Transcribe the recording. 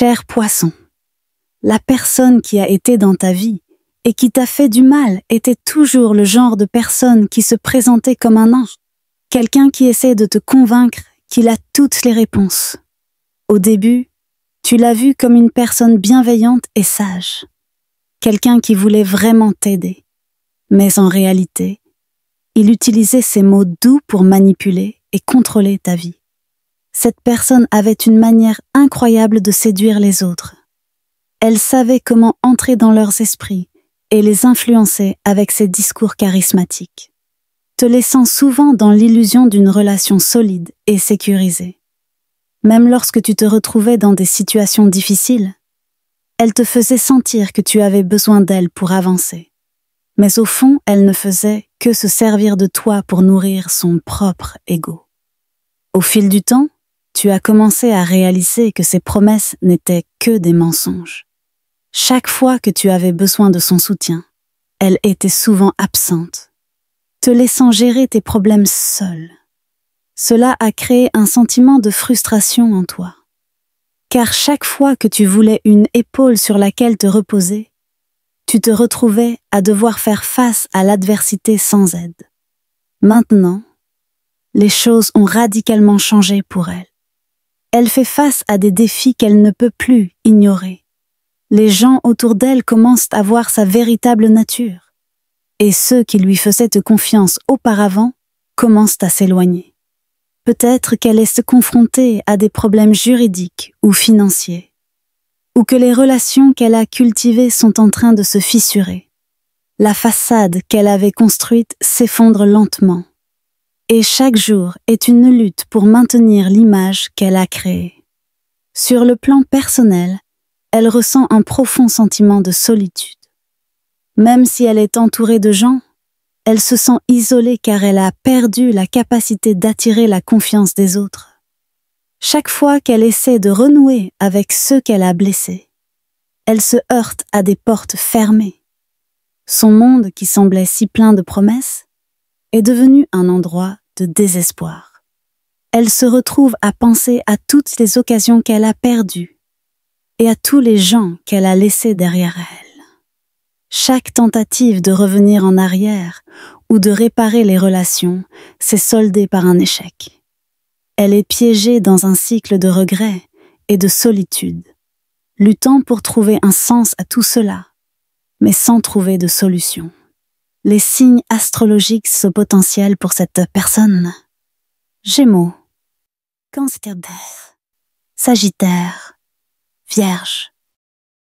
Cher poisson, la personne qui a été dans ta vie et qui t'a fait du mal était toujours le genre de personne qui se présentait comme un ange, quelqu'un qui essaie de te convaincre qu'il a toutes les réponses. Au début, tu l'as vu comme une personne bienveillante et sage, quelqu'un qui voulait vraiment t'aider. Mais en réalité, il utilisait ses mots doux pour manipuler et contrôler ta vie. Cette personne avait une manière incroyable de séduire les autres. Elle savait comment entrer dans leurs esprits et les influencer avec ses discours charismatiques, te laissant souvent dans l'illusion d'une relation solide et sécurisée. Même lorsque tu te retrouvais dans des situations difficiles, elle te faisait sentir que tu avais besoin d'elle pour avancer. Mais au fond, elle ne faisait que se servir de toi pour nourrir son propre ego. Au fil du temps, tu as commencé à réaliser que ses promesses n'étaient que des mensonges. Chaque fois que tu avais besoin de son soutien, elle était souvent absente, te laissant gérer tes problèmes seule. Cela a créé un sentiment de frustration en toi. Car chaque fois que tu voulais une épaule sur laquelle te reposer, tu te retrouvais à devoir faire face à l'adversité sans aide. Maintenant, les choses ont radicalement changé pour elle. Elle fait face à des défis qu'elle ne peut plus ignorer. Les gens autour d'elle commencent à voir sa véritable nature. Et ceux qui lui faisaient confiance auparavant commencent à s'éloigner. Peut-être qu'elle est se confrontée à des problèmes juridiques ou financiers, ou que les relations qu'elle a cultivées sont en train de se fissurer. La façade qu'elle avait construite s'effondre lentement. Et chaque jour est une lutte pour maintenir l'image qu'elle a créée. Sur le plan personnel, elle ressent un profond sentiment de solitude. Même si elle est entourée de gens, elle se sent isolée car elle a perdu la capacité d'attirer la confiance des autres. Chaque fois qu'elle essaie de renouer avec ceux qu'elle a blessés, elle se heurte à des portes fermées. Son monde, qui semblait si plein de promesses, est devenu un endroit de désespoir. Elle se retrouve à penser à toutes les occasions qu'elle a perdues et à tous les gens qu'elle a laissés derrière elle. Chaque tentative de revenir en arrière ou de réparer les relations s'est soldée par un échec. Elle est piégée dans un cycle de regrets et de solitude, luttant pour trouver un sens à tout cela, mais sans trouver de solution. Les signes astrologiques sont potentiels pour cette personne. Gémeaux, Cancer d'air, Sagittaire, Vierge,